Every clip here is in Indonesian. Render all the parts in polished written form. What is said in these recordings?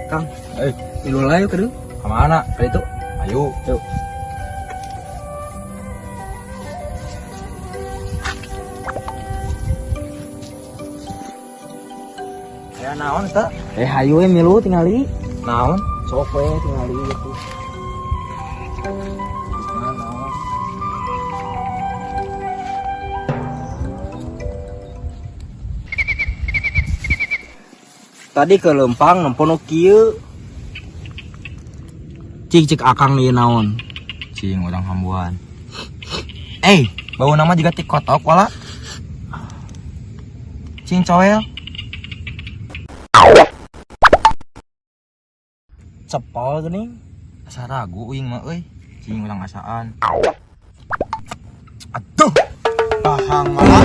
Kang, milu layu kedua. Kemana? Ke itu. Ayo. Yuk. Ya naon teh? Hayu milu tingali. Naon? Sok we tingali gitu. Naon? Tadi ke Lempang nempono kieu. Cik akang nih naon. Cing orang hambuan. Bau nama juga tik kotok wala. Cing coel. Cepol geuning. Asa ragu uing mah euy. Cing urang asaan. Aduh. Pahang malah.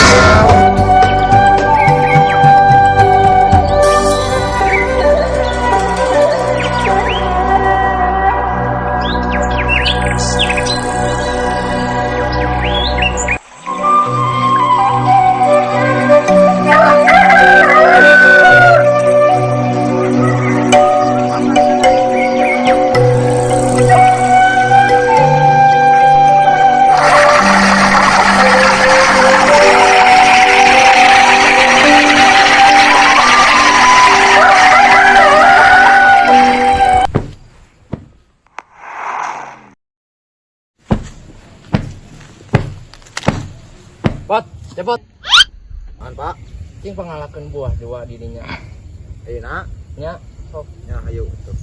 Cepot. Man Pak, cing pangalakeun buah dua dirinya. Ayeuna Nya. sok nya hayu tuh.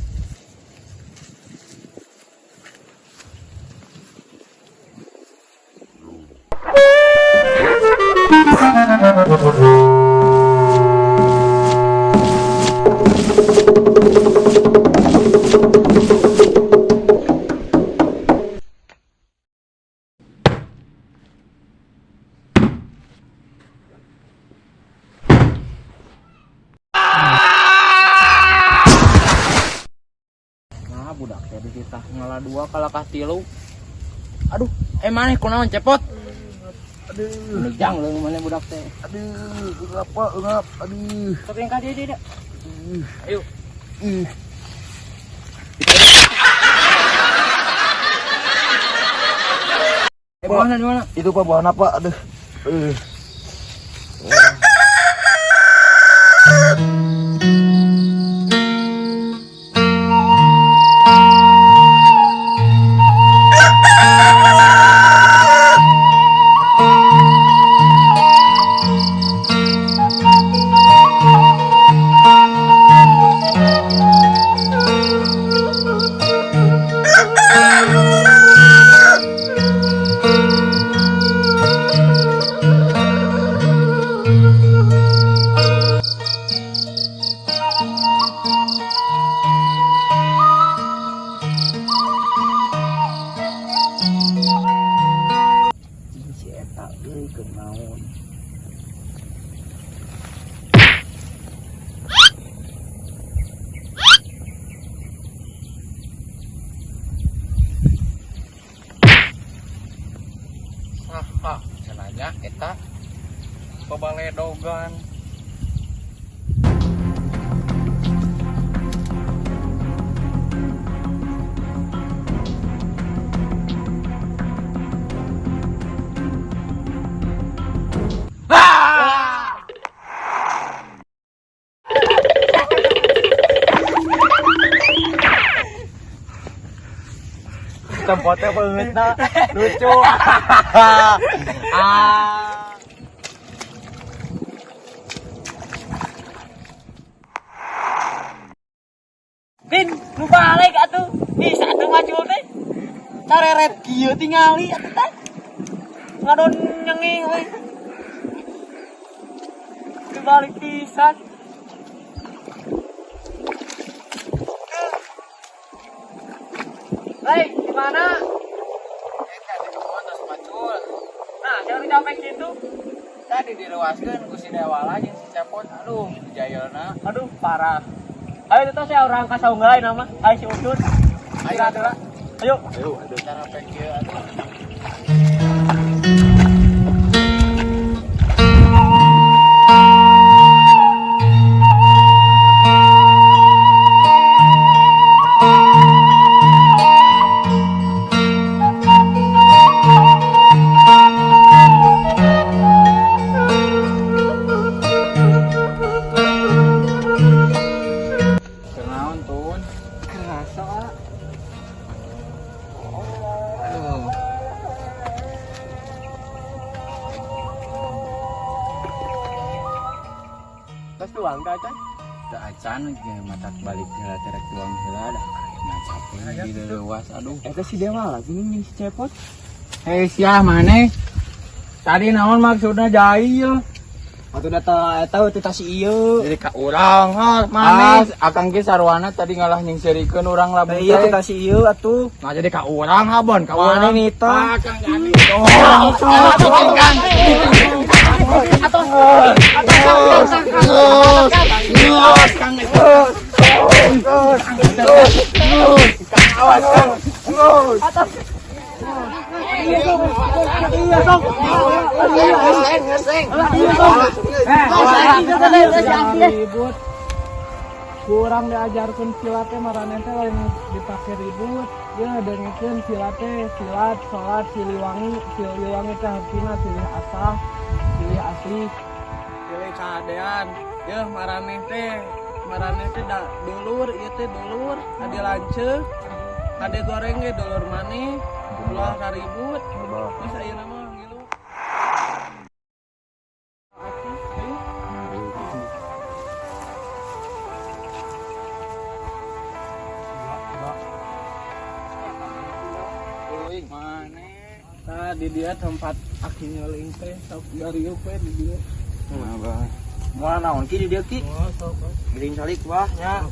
Budak teh dititah ngalah 2 kalahkah 3. Aduh, maneh kunaon cepot? Aduh, Nejang leung maneh budak teh. aduh, engap, aduh. Sok yang ka dia. Ayo. Buahna di mana? Itu Pak buahna Pak, aduh. Si eta euy keur naon? Cenanya eta pabaledogan. Tempatnya banget lucu. Din, nu balik atuh. Bisa atuh maju teh. Careret kieu tingali atuh teh. Ngadon nyengih we. Dibalik pisan. Hei, di mana? Nah, jangan dicapek gitu. Tadi direwaskeun ku si Dewala jeung si Cepot. Aduh, jayana. Aduh, parah. Ayo itu saya orang kasaunggay nama. Ayo si Ucun. Ayo, Ayo. aduh, cara pek ieu atuh. tuang dah can. Da acan ge matak balik heula terek tuang heula da akhirna capek di leuwas aduh. Eta si Dewa lagi nih si Cepot. Sia maneh. Tadi naon maksudna jai ye? Atuh data eta teh si ieu. Jadi ka urang ha maneh akang ge sarwana tadi ngalah nyingserikeun urang labung Iya teh. teh si ieu atuh. Nah jadi ka urang ha bon ka Urang urang nito. Akang jadi. Oh, kang. Ribut kurang diajarkan silat teh marane teh lain dipake ribut dia dengekeun silat teh silat salat siliwangi teh hartina silih asah silih asli silih kahadean ya marane teh da dulur ieu teh dulur ade lanceuk ade goreng ge dulur maneh ulah karibut terus ayeuna mah ngilu nah di dia tempat aki ngeling teh sok dari we di dia Moal naon ki di dieu ki? oh sok Giling salik wah nya.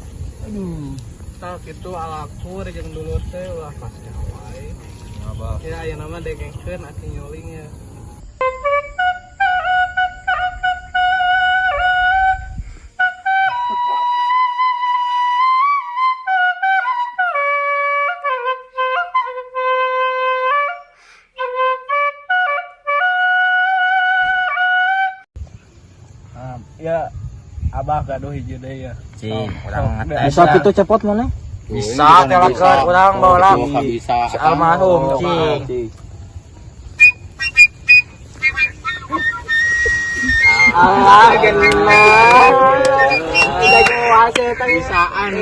aduh sok itu alakur jeung dulur teh ulah pasti wae ya ayeuna mah degengkeun aki nyolingnya ya abah gaduh hiji deui ya Cing, urang Bisa kitu Cepot maneh? bisa telakeun urang baheula. bisa Si almarhum cing. Allah genah. Udah jual teh teh Bisaan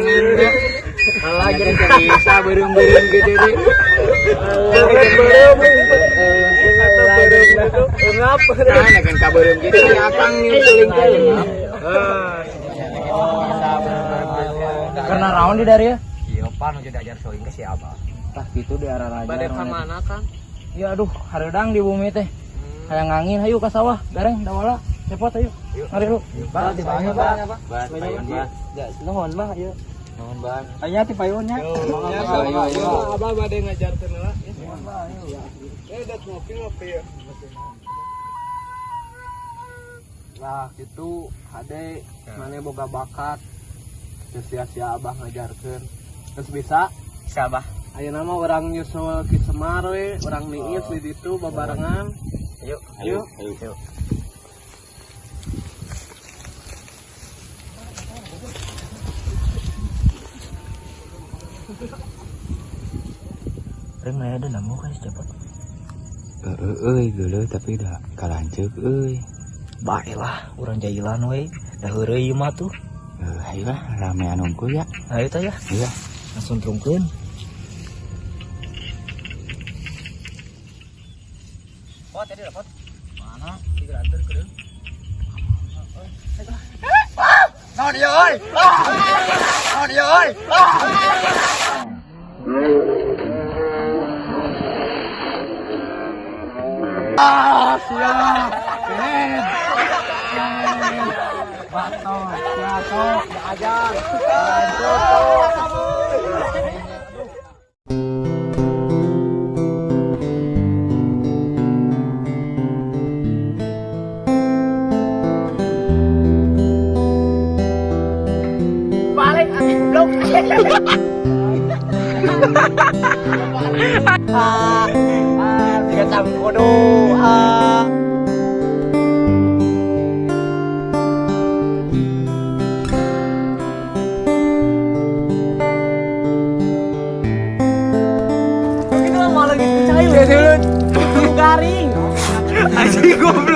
Alah jadi bisa beureum-beureum gitu deh. Nah, kan kabeureum gitu nih akang nyuling teh. Karena naon di dari ya? Ieu pan jadi ajar soing ke si Abah. Tah kitu di arah raja. bade ka mana kan Ya aduh, hareudang di bumi teh. Hayang ngangin hayu ka sawah, gareng dawala. Cepot ayo. Mari lu. Bah, di bawah, Bah. Bah, payun bah. Ya, nuhun, Bah, ayo. Nuhun bah. Aya ti payunnya. abah bade ngajarkeun heula udah ngopi ya lah itu hade mana boga bakat terus sia-sia abah ngajarkeun terus bisa Sabah. ayeuna mah urang nyusul Ki Semar we urang niis di ditu babarengan Ayo. Reng aya ada namu kan Cepot. Geuleuh tapi dah kalanceuk euy. Baiklah, urang jailan we. Da heureuy ieu mah tuh. Ayo lah ramean unggul ya. Ayo tah ya. Iya. Langsung trungkeun. Pot tadi dapat. Mana? Tiga antar kedeung. Naon ieu euy? Naon ieu euy? siap batok siap diajar Balik anjing blok. Tiga tahun bodoh. Malah gitu cair. Garing. Anjing goblok.